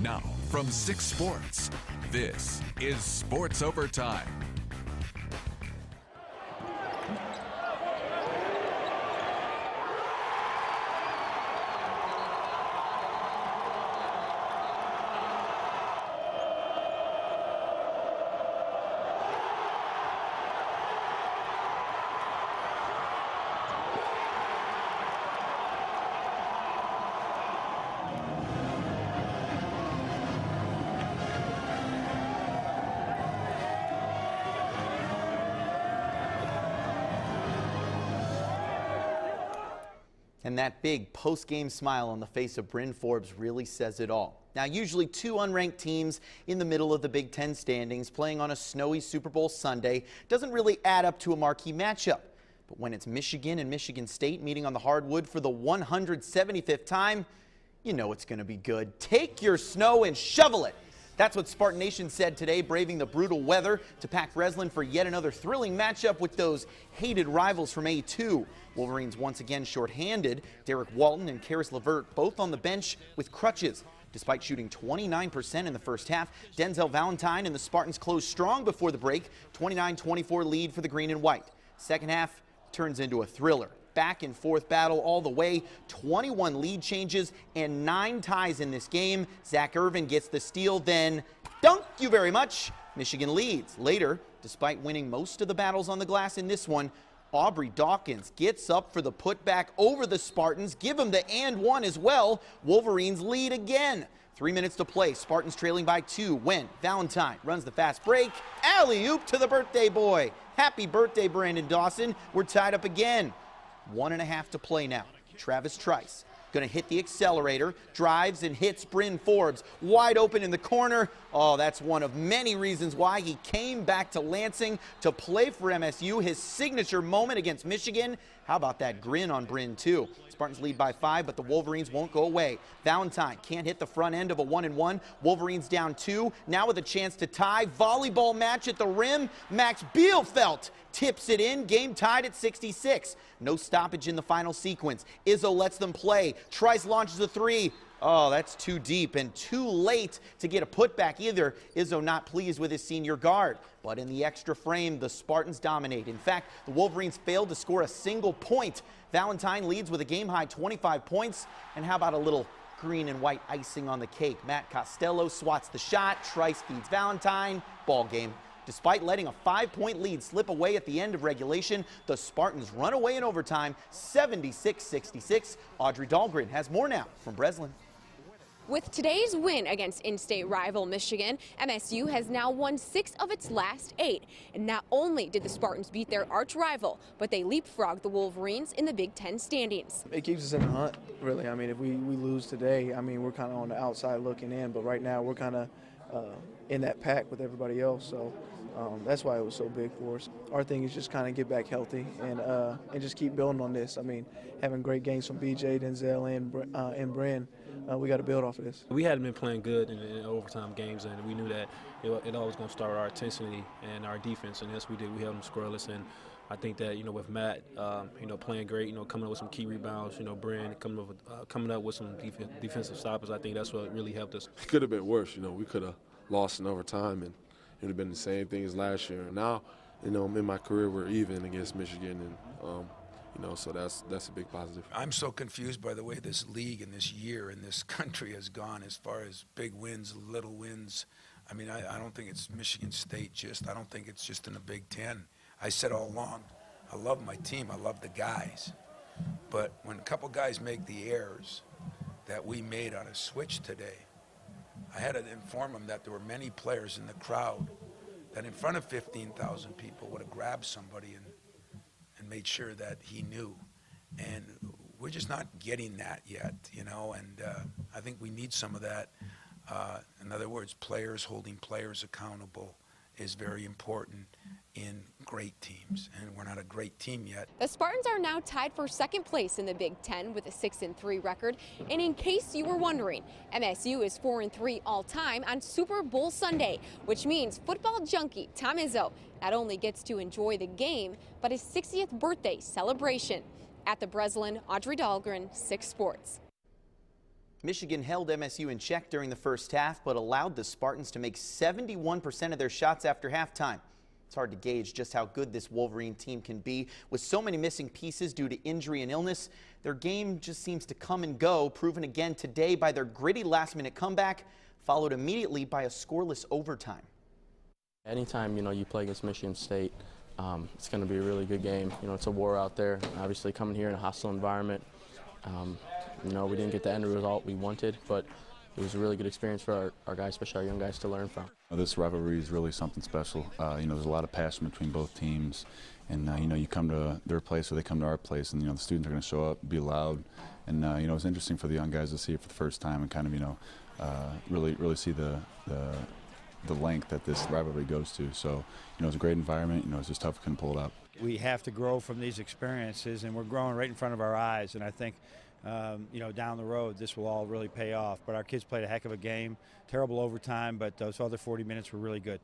Now, from 6 Sports, this is Sports Overtime. And that big post-game smile on the face of Bryn Forbes really says it all. Now, usually 2 unranked teams in the middle of the Big Ten standings playing on a snowy Super Bowl Sunday doesn't really add up to a marquee matchup. But when it's Michigan and Michigan State meeting on the hardwood for the 175th time, you know it's going to be good. Take your snow and shovel it. That's what Spartan Nation said today, braving the brutal weather to pack Breslin for yet another thrilling matchup with those hated rivals from A2. Wolverines once again shorthanded. Derek Walton and Karis LeVert both on the bench with crutches. Despite shooting 29% in the first half, Denzel Valentine and the Spartans closed strong before the break. 29-24 lead for the green and white. Second half turns into a thriller. Back and forth battle all the way. 21 lead changes and 9 ties in this game. Zach Irvin gets the steal, then thank you very much. Michigan leads. Later, despite winning most of the battles on the glass in this one, Aubrey Dawkins gets up for the putback over the Spartans. Give him the and one as well. Wolverines lead again. 3 minutes to play. Spartans trailing by 2 when Valentine runs the fast break. Alley-oop to the birthday boy. Happy birthday, Brandon Dawson. We're tied up again. 1.5 to play now. Travis Trice going to hit the accelerator, drives and hits Bryn Forbes wide open in the corner. Oh, that's one of many reasons why he came back to Lansing to play for MSU, his signature moment against Michigan. How about that grin on Bryn, too? Spartans lead by 5, but the Wolverines won't go away. Valentine can't hit the front end of a 1-and-1. Wolverines down 2, now with a chance to tie. Volleyball match at the rim. Max Bielfeldt tips it in. Game tied at 66. No stoppage in the final sequence. Izzo lets them play. Trice launches a 3. Oh, that's too deep and too late to get a putback either. Izzo not pleased with his senior guard. But in the extra frame, the Spartans dominate. In fact, the Wolverines failed to score a single point. Valentine leads with a game-high 25 points. And how about a little green and white icing on the cake? Matt Costello swats the shot. Trice feeds Valentine. Ball game. Despite letting a 5-point lead slip away at the end of regulation, the Spartans run away in overtime, 76-66. Audrey Dahlgren has more now from Breslin. With today's win against in-state rival Michigan, MSU has now won 6 of its last 8. And not only did the Spartans beat their arch rival, but they leapfrogged the Wolverines in the Big Ten standings. It keeps us in the hunt, really. I mean, if we lose today, I mean, we're kind of on the outside looking in, but right now we're kind of in that pack with everybody else. So that's why it was so big for us. Our thing is just kind of get back healthy and just keep building on this. I mean, having great games from BJ, Denzel, and Bryn, we got to build off of this. We hadn't been playing good in overtime games, and we knew that it always going to start with our intensity and our defense, and yes, we did. We held them scoreless, and I think that, with Matt, playing great, coming up with some key rebounds, Bryn coming up with some defensive stoppers, I think that's what really helped us. It could have been worse. We could have lost in overtime, and it would have been the same thing as last year. And now, in my career, we're even against Michigan, and so that's a big positive. I'm so confused by the way this league and this year and this country has gone as far as big wins, little wins. I mean, I don't think it's Michigan State I don't think it's just in the Big Ten. I said all along, I love my team, I love the guys. But when a couple guys make the errors that we made on a switch today, I had to inform them that there were many players in the crowd that in front of 15,000 people would have grabbed somebody and made sure that he knew. And we're just not getting that yet, and I think we need some of that. In other words, players holding players accountable is very important in great teams, and we're not a great team yet. The Spartans are now tied for second place in the Big Ten with a 6-3 record. And in case you were wondering, MSU is 4-3 all-time on Super Bowl Sunday, which means football junkie Tom Izzo not only gets to enjoy the game, but his 60th birthday celebration. At the Breslin, Audrey Dahlgren, 6 Sports. Michigan held MSU in check during the first half, but allowed the Spartans to make 71% of their shots after halftime. It's hard to gauge just how good this Wolverine team can be. With so many missing pieces due to injury and illness, their game just seems to come and go, proven again today by their gritty last-minute comeback, followed immediately by a scoreless overtime. Anytime, you play against Michigan State, it's going to be a really good game. It's a war out there. Obviously, coming here in a hostile environment, we didn't get the end result we wanted, but it was a really good experience for our guys, especially our young guys, to learn from. This rivalry is really something special. There's a lot of passion between both teams, and you come to their place or they come to our place, and the students are going to show up, be loud, and it's interesting for the young guys to see it for the first time and kind of really see the length that this rivalry goes to. So it's a great environment. It's just tough, couldn't pull it up. We have to grow from these experiences, and we're growing right in front of our eyes, and I think down the road this will all really pay off. But our kids played a heck of a game, terrible overtime, but those other 40 minutes were really good.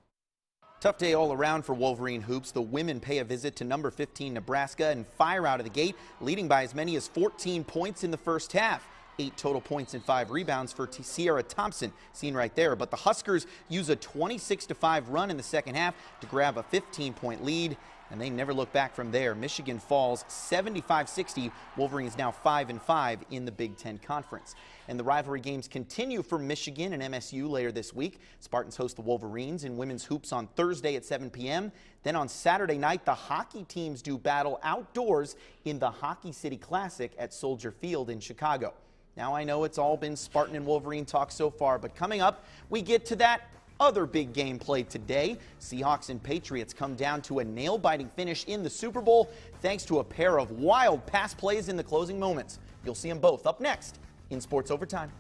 Tough day all around for Wolverine hoops. The women pay a visit to number 15 Nebraska and fire out of the gate, leading by as many as 14 points in the first half. 8 total points and 5 rebounds for Sierra Thompson, seen right there. But the Huskers use a 26-5 run in the second half to grab a 15-point lead, and they never look back from there. Michigan falls 75-60. Wolverines now 5-5 in the Big Ten Conference. And the rivalry games continue for Michigan and MSU later this week. Spartans host the Wolverines in women's hoops on Thursday at 7 p.m. Then on Saturday night, the hockey teams do battle outdoors in the Hockey City Classic at Soldier Field in Chicago. Now, I know it's all been Spartan and Wolverine talk so far, but coming up, we get to that other big game played today. Seahawks and Patriots come down to a nail-biting finish in the Super Bowl thanks to a pair of wild pass plays in the closing moments. You'll see them both up next in Sports Overtime.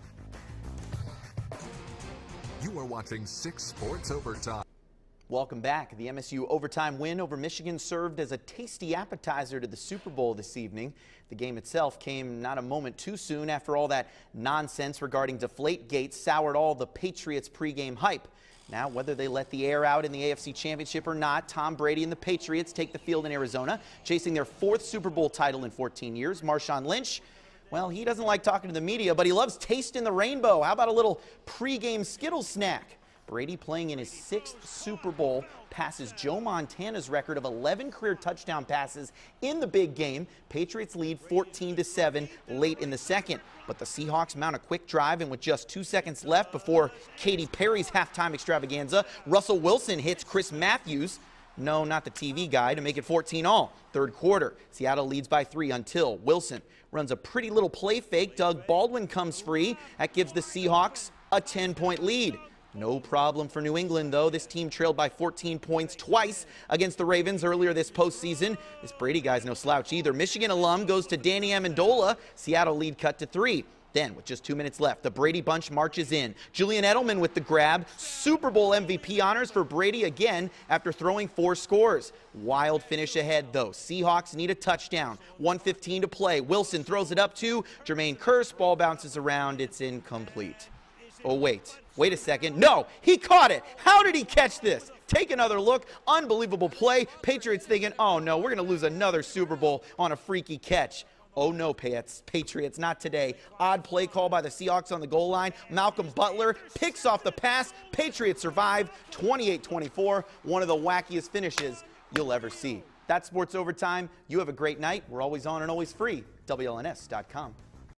You are watching 6 Sports Overtime. Welcome back. The MSU overtime win over Michigan served as a tasty appetizer to the Super Bowl this evening. The game itself came not a moment too soon after all that nonsense regarding Deflategate soured all the Patriots pregame hype. Now, whether they let the air out in the AFC Championship or not, Tom Brady and the Patriots take the field in Arizona, chasing their 4th Super Bowl title in 14 years. Marshawn Lynch, well, he doesn't like talking to the media, but he loves tasting the rainbow. How about a little pregame Skittles snack? Brady, playing in his 6th Super Bowl, passes Joe Montana's record of 11 career touchdown passes in the big game. Patriots lead 14-7 late in the second. But the Seahawks mount a quick drive, and with just 2 seconds left before Katy Perry's halftime extravaganza, Russell Wilson hits Chris Matthews, no, not the TV guy, to make it 14-all. Third quarter, Seattle leads by 3 until Wilson runs a pretty little play fake. Doug Baldwin comes free. That gives the Seahawks a 10-point lead. No problem for New England, though. This team trailed by 14 points twice against the Ravens earlier this postseason. This Brady guy's no slouch either. Michigan alum goes to Danny Amendola. Seattle lead cut to 3. Then, with just 2 minutes left, the Brady bunch marches in. Julian Edelman with the grab. Super Bowl MVP honors for Brady again after throwing 4 scores. Wild finish ahead, though. Seahawks need a touchdown. 1:15 to play. Wilson throws it up to Jermaine Kearse. Ball bounces around. It's incomplete. Oh, wait a second. No, he caught it. How did he catch this? Take another look. Unbelievable play. Patriots thinking, oh no, we're going to lose another Super Bowl on a freaky catch. Oh no, Patriots, not today. Odd play call by the Seahawks on the goal line. Malcolm Butler picks off the pass. Patriots survive 28-24. One of the wackiest finishes you'll ever see. That's Sports Overtime. You have a great night. We're always on and always free. WLNS.com.